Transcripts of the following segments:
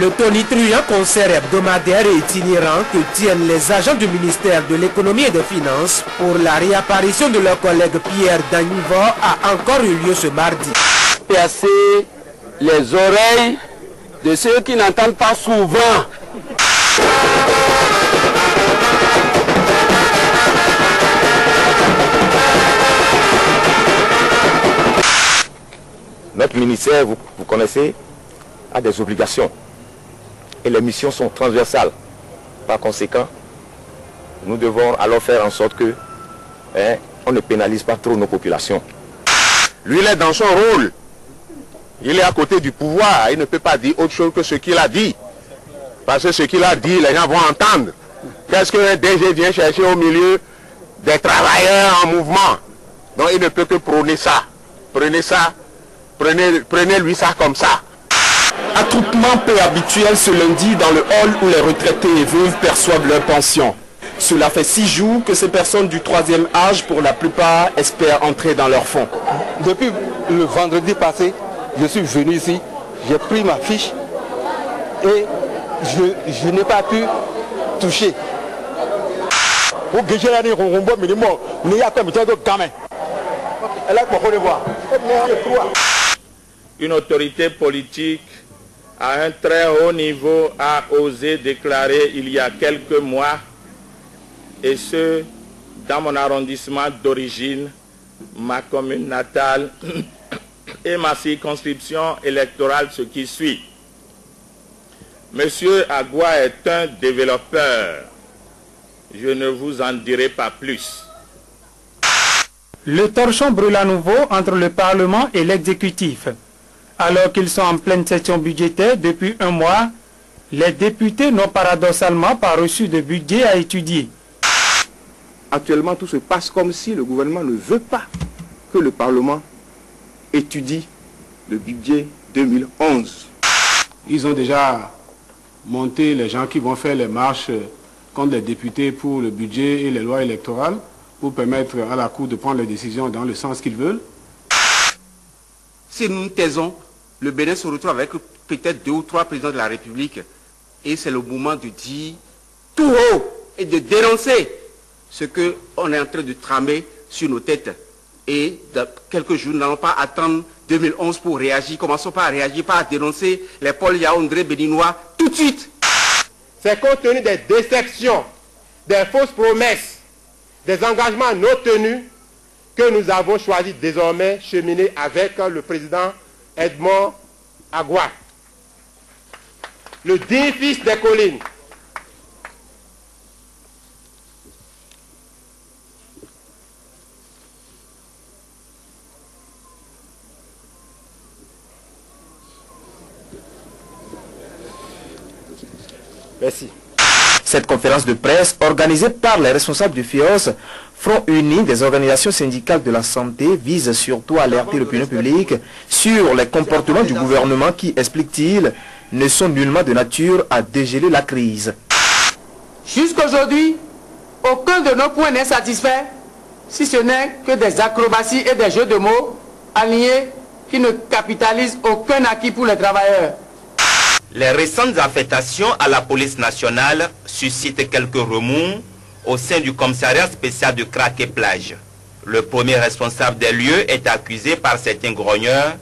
Le tonitruant concert hebdomadaire et itinérant que tiennent les agents du ministère de l'économie et des finances pour la réapparition de leur collègue Pierre Dagnivo a encore eu lieu ce mardi. Percer les oreilles de ceux qui n'entendent pas souvent. Notre ministère, vous connaissez, a des obligations. Et les missions sont transversales. Par conséquent, nous devons alors faire en sorte que on ne pénalise pas trop nos populations. Lui, il est dans son rôle. Il est à côté du pouvoir. Il ne peut pas dire autre chose que ce qu'il a dit. Parce que ce qu'il a dit, les gens vont entendre. Qu'est-ce qu'un DG vient chercher au milieu des travailleurs en mouvement? Donc il ne peut que prôner ça. Prenez ça. Prenez-lui ça comme ça. Attroupement peu habituel ce lundi dans le hall où les retraités et veuves perçoivent leur pension. Cela fait 6 jours que ces personnes du 3e âge, pour la plupart, espèrent entrer dans leur fonds. Depuis le vendredi passé, je suis venu ici, j'ai pris ma fiche et je n'ai pas pu toucher. Une autorité politique à un très haut niveau a osé déclarer il y a quelques mois, et ce, dans mon arrondissement d'origine, ma commune natale et ma circonscription électorale, ce qui suit. Monsieur Agua est un développeur. Je ne vous en dirai pas plus. Le torchon brûle à nouveau entre le Parlement et l'exécutif. Alors qu'ils sont en pleine session budgétaire depuis un mois, les députés n'ont paradoxalement pas reçu de budget à étudier. Actuellement, tout se passe comme si le gouvernement ne veut pas que le Parlement étudie le budget 2011. Ils ont déjà monté les gens qui vont faire les marches contre les députés pour le budget et les lois électorales pour permettre à la Cour de prendre les décisions dans le sens qu'ils veulent. Si nous nous taisons, le Bénin se retrouve avec peut-être 2 ou 3 présidents de la République. Et c'est le moment de dire tout haut et de dénoncer ce qu'on est en train de tramer sur nos têtes. Et dans quelques jours, nous n'allons pas attendre 2011 pour réagir. Commençons par réagir, par dénoncer les Paul Yaoundé béninois tout de suite. C'est compte tenu des déceptions, des fausses promesses, des engagements non tenus que nous avons choisi désormais de cheminer avec le président Edmond Agua, le digne fils des collines. Merci. Cette conférence de presse, organisée par les responsables du FIOS, Front Uni des organisations syndicales de la santé, vise surtout à alerter l'opinion publique sur les comportements du gouvernement qui, explique-t-il, ne sont nullement de nature à dégeler la crise. Jusqu'aujourd'hui, aucun de nos points n'est satisfait, si ce n'est que des acrobaties et des jeux de mots alignés qui ne capitalisent aucun acquis pour les travailleurs. Les récentes affectations à la police nationale suscitent quelques remous au sein du commissariat spécial de Craquet-Plage. Le premier responsable des lieux est accusé par certains grogneurs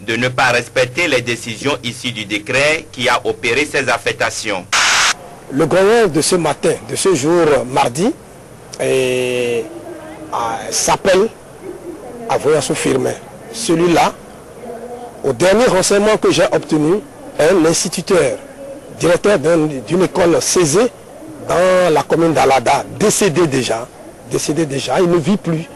de ne pas respecter les décisions issues du décret qui a opéré ces affectations. Le grogneur de ce matin, de ce jour mardi, s'appelle Avoyassou Firmin. Celui-là, au dernier renseignement que j'ai obtenu, un instituteur, directeur d'une école Césée dans la commune d'Alada, décédé déjà, il ne vit plus.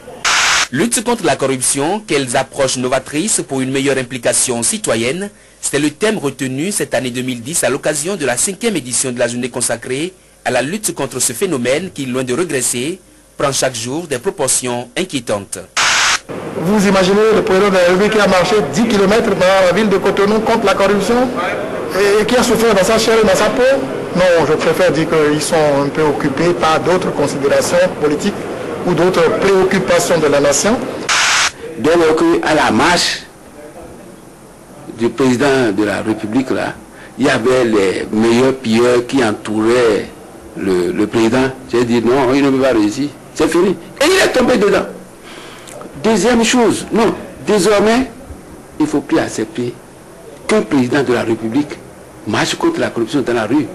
Lutte contre la corruption, quelles approches novatrices pour une meilleure implication citoyenne, c'était le thème retenu cette année 2010 à l'occasion de la 5e édition de la journée consacrée à la lutte contre ce phénomène qui, loin de regresser, prend chaque jour des proportions inquiétantes. Vous imaginez le président de la République qui a marché 10 km dans la ville de Cotonou contre la corruption et qui a souffert dans sa chair et dans sa peau? Non, je préfère dire qu'ils sont un peu occupés par d'autres considérations politiques ou d'autres préoccupations de la nation. Donc à la marche du président de la République là, il y avait les meilleurs pilleurs qui entouraient le président. J'ai dit non, il ne peut pas réussir. C'est fini. Et il est tombé dedans. Deuxième chose, non, désormais, il ne faut plus accepter qu'un président de la République marche contre la corruption dans la rue.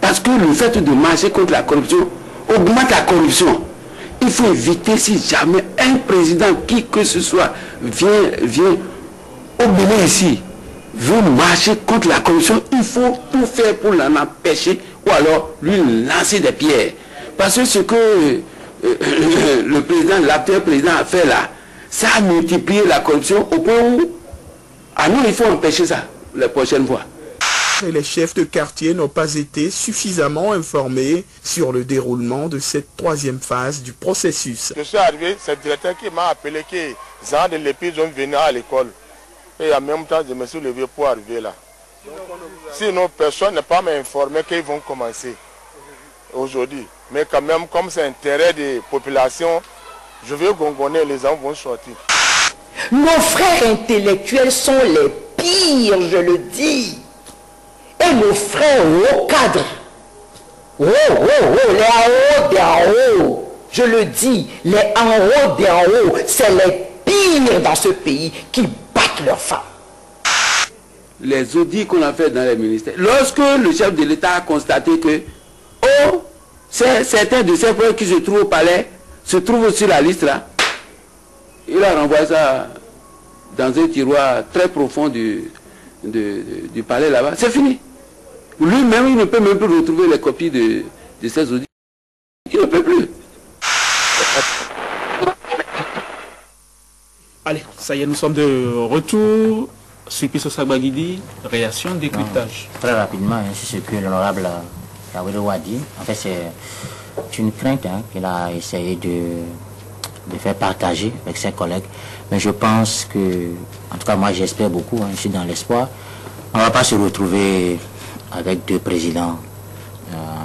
Parce que le fait de marcher contre la corruption augmente la corruption. Il faut éviter, si jamais un président, qui que ce soit, vient au Bénin ici, veut marcher contre la corruption, il faut tout faire pour l'en empêcher ou alors lui lancer des pierres. Parce que ce que le président, l'actuel président a fait là, ça a multiplié la corruption au point où, à nous, il faut empêcher ça la prochaine fois. Et les chefs de quartier n'ont pas été suffisamment informés sur le déroulement de cette troisième phase du processus. Je suis arrivé, c'est le directeur qui m'a appelé que Jean de l'Épée sont venus à l'école. Et en même temps, je me suis levé pour arriver là. Sinon, personne n'a pas m'informé qu'ils vont commencer aujourd'hui. Mais quand même, comme c'est intérêt des populations, je vais gongonner, les gens vont sortir. Nos frères intellectuels sont les pires, je le dis. Et nos frères hauts cadres, les en haut des en haut, je le dis, les en haut des en haut, c'est les pires dans ce pays qui battent leurs femmes. Les audits qu'on a fait dans les ministères, lorsque le chef de l'État a constaté que certains de ces frères qui se trouvent au palais se trouvent sur la liste là, il a renvoyé ça dans un tiroir très profond du palais là-bas. C'est fini. Lui-même, il ne peut même plus retrouver les copies de ces audits. Il ne peut plus. Allez, ça y est, nous sommes de retour. Supiso Sagbagidi, réaction, décryptage. Très rapidement, c'est ce que l'honorable Yawedewo a dit. En fait, c'est une crainte qu'il a essayé de faire partager avec ses collègues. Mais je pense que, en tout cas, moi j'espère beaucoup, je suis dans l'espoir. On ne va pas se retrouver avec deux présidents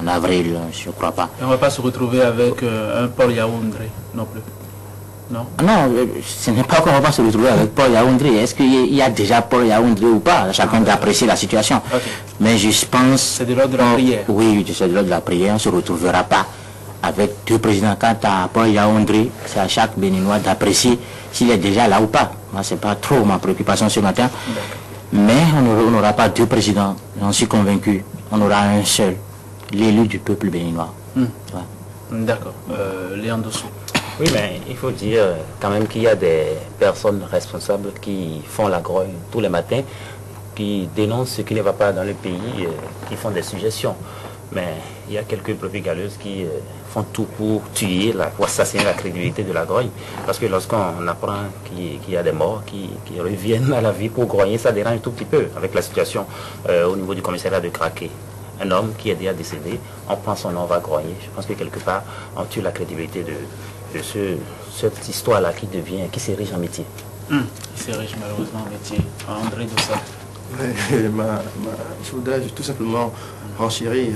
en avril, je ne crois pas. Et on ne va pas se retrouver avec un Paul Yaoundé non plus. Non, non, ce n'est pas qu'on ne va pas se retrouver avec Paul Yaoundé. Est-ce qu'il y a déjà Paul Yaoundé ou pas? Chacun d'apprécier la situation. Okay. Mais je pense... C'est de l'ordre de la prière. Oui, c'est de l'ordre de la prière. On ne se retrouvera pas avec deux présidents. Quant à Paul Yaoundé, c'est à chaque Béninois d'apprécier s'il est déjà là ou pas. Moi, ce n'est pas trop ma préoccupation ce matin. Mais on n'aura pas deux présidents. J'en suis convaincu. On aura un seul, l'élu du peuple béninois. Ouais. D'accord. Léon Dossou. Oui, mais il faut dire quand même qu'il y a des personnes responsables qui font la grogne tous les matins, qui dénoncent ce qui ne va pas dans le pays, qui font des suggestions. Mais il y a quelques brebis galeuses qui font tout pour tuer, pour assassiner la crédibilité de la grogne. Parce que lorsqu'on apprend qu'il y a des morts qui reviennent à la vie pour grogner, ça dérange un tout petit peu avec la situation au niveau du commissariat de Craqué. Un homme qui est déjà décédé, on prend son nom, on va grogner. Je pense que quelque part, on tue la crédibilité de cette histoire-là qui s'érige en métier. Qui s'érige malheureusement en métier. André Dossa. Je voudrais tout simplement renchérir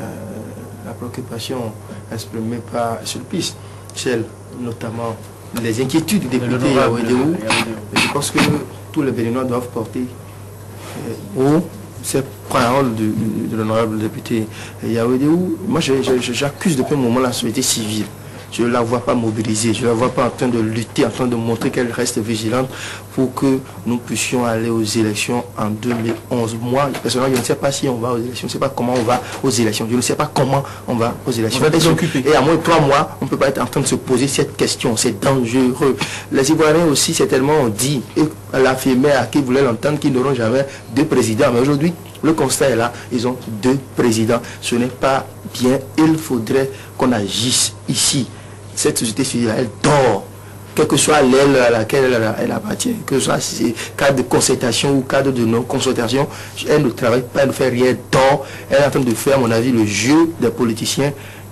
la préoccupation exprimée par Sulpice, celle notamment les inquiétudes du député Yawedewo. Je pense que tous les Béninois doivent porter haut ces paroles de l'honorable député Yawedewo. Moi, j'accuse depuis un moment la société civile. Je ne la vois pas mobilisée, je ne la vois pas en train de lutter, en train de montrer qu'elle reste vigilante pour que nous puissions aller aux élections en 2011. Moi, personnellement, je ne sais pas si on va aux élections, je ne sais pas comment on va aux élections, je ne sais pas comment on va aux élections. Et à moins de 3 mois, on ne peut pas être en train de se poser cette question, c'est dangereux. Les Ivoiriens aussi, certainement, ont dit, et l'affirmé à qui voulait l'entendre, qu'ils n'auront jamais deux présidents. Mais aujourd'hui, le constat est là, ils ont deux présidents. Ce n'est pas bien, il faudrait qu'on agisse ici. Cette société civile, elle dort, quelle que soit l'aile à laquelle elle appartient, que ce soit cadre de concertation ou cadre de non-concertation, elle ne travaille pas, elle ne fait rien, elle dort. Elle est en train de faire, à mon avis, le jeu des politiciens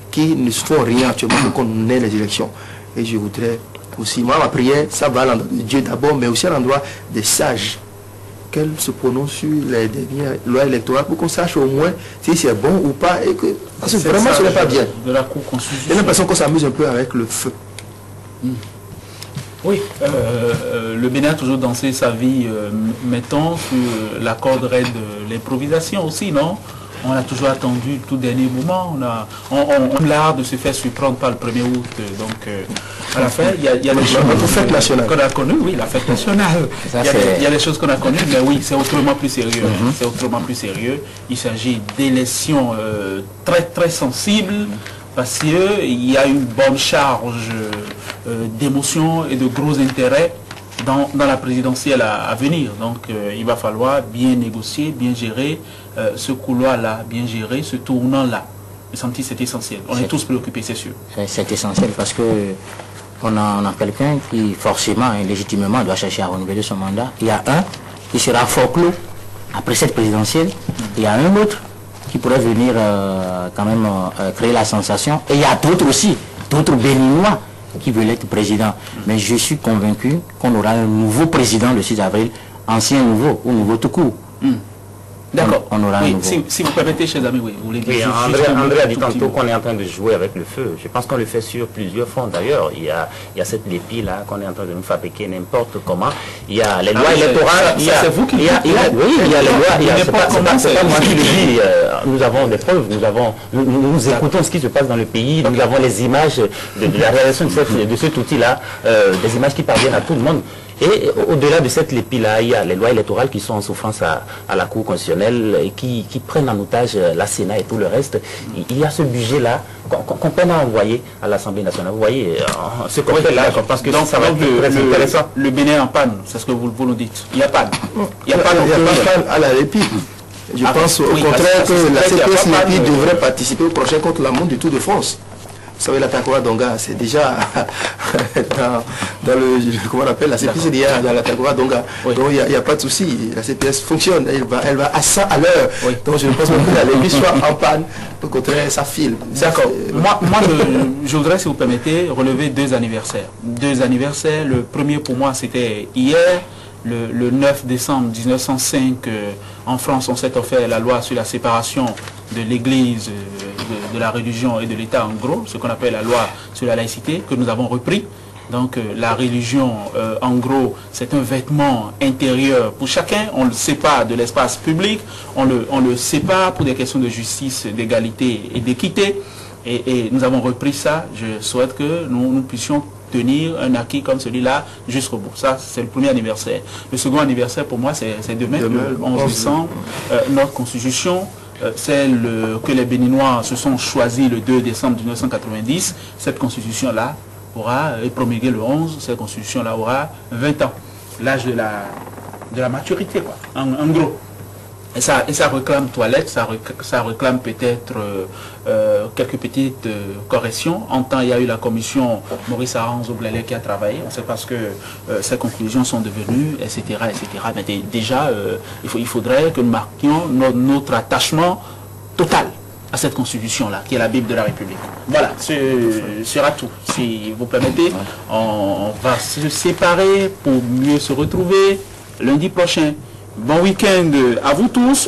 qui ne font rien actuellement pour qu'on ait les élections. Et je voudrais aussi, moi, ma prière, ça va à l'endroit de Dieu d'abord, mais aussi à l'endroit des sages, qu'elle se prononce sur les dernières lois électorales pour qu'on sache au moins si c'est bon ou pas. Et que, parce que vraiment, ce n'est pas bien. De la Cour constitutionnelle. J'ai l'impression qu'on s'amuse un peu avec le feu. Oui, le Bénin a toujours dansé sa vie, mettons, sur la corde raide de l'improvisation aussi, non? On a toujours attendu tout dernier moment. On a l'art de se faire surprendre par le 1er août. Donc, à la fin, il y a les choses qu'on a connues. Oui, la fête nationale. Il y a les choses qu'on a connues, mais oui, c'est autrement plus sérieux. C'est autrement plus sérieux. Il s'agit d'élections très, très sensibles parce qu'il y a une bonne charge d'émotions et de gros intérêts dans la présidentielle à venir. Donc, il va falloir bien négocier, bien gérer ce couloir-là, bien gérer ce tournant-là. Le senti, c'est essentiel. On est tous préoccupés, c'est sûr. C'est essentiel parce que on a quelqu'un qui, forcément et légitimement, doit chercher à renouveler son mandat. Il y a un qui sera fort clos après cette présidentielle. Il y a un autre qui pourrait venir quand même créer la sensation. Et il y a d'autres aussi, d'autres Béninois qui veulent être président. Mais je suis convaincu qu'on aura un nouveau président le 6 avril, ancien nouveau ou nouveau tout court. D'accord. On aura un nouveau. Si vous permettez, chers amis, oui, vous voulez dire. Oui, André a dit tantôt qu'on est en train de jouer avec le feu. Je pense qu'on le fait sur plusieurs fronts. D'ailleurs, il y a cette lépie là qu'on est en train de nous fabriquer n'importe comment. Il y a les lois électorales. C'est vous qui il y a les lois. C'est pas moi qui le dis. Nous avons des preuves. Nous écoutons ce qui se passe dans le pays. Nous avons les images de la réalisation de cet outil là, des images qui parviennent à tout le monde. Et au-delà de cette lépie-là, il y a les lois électorales qui sont en souffrance à la Cour constitutionnelle et qui prennent en otage la Sénat et tout le reste. Il y a ce budget-là qu'on peine à envoyer à l'Assemblée nationale. Vous voyez, ce qu'on fait là, parce que ça va être très intéressant. Le Bénin en panne, c'est ce que vous nous dites. Il y a panne. Il n'y a pas de panne à la lépie. Je pense au contraire que la CPS lépie devrait participer au prochain contre la montre du Tour de France. Vous savez, la Takoura Donga, c'est déjà dans le, comment on appelle, la CPS, c'est déjà dans la Takoura Donga. Oui. Donc il n'y a pas de souci, la CPS fonctionne, elle va à ça à l'heure. Oui. Donc je ne pense pas que la lépie soit en panne, au contraire, ça file. D'accord. Moi je voudrais, si vous permettez, relever deux anniversaires. Deux anniversaires, le premier pour moi c'était hier. Le 9 décembre 1905, en France, on s'est offert la loi sur la séparation de l'Église, de la religion et de l'État, en gros, ce qu'on appelle la loi sur la laïcité, que nous avons repris. Donc la religion, en gros, c'est un vêtement intérieur pour chacun. On le sépare de l'espace public, on le sépare pour des questions de justice, d'égalité et d'équité. Et nous avons repris ça. Je souhaite que nous puissions tenir un acquis comme celui-là jusqu'au bout. Ça, c'est le premier anniversaire. Le second anniversaire, pour moi, c'est demain, le 11 décembre. Notre constitution, celle que les Béninois se sont choisis le 2 décembre 1990, cette constitution-là aura, et promulguée le 11, cette constitution-là aura 20 ans. L'âge de la maturité, quoi, en gros. Et ça réclame toilette, ça réclame peut-être quelques petites corrections. En temps, il y a eu la commission Maurice Aran-Zoblelet qui a travaillé. On sait parce que ces conclusions sont devenues, etc. Mais déjà, il faudrait que nous marquions notre attachement total à cette constitution-là, qui est la Bible de la République. Voilà, ce sera tout. Si vous permettez, on va se séparer pour mieux se retrouver lundi prochain. Bon week-end à vous tous.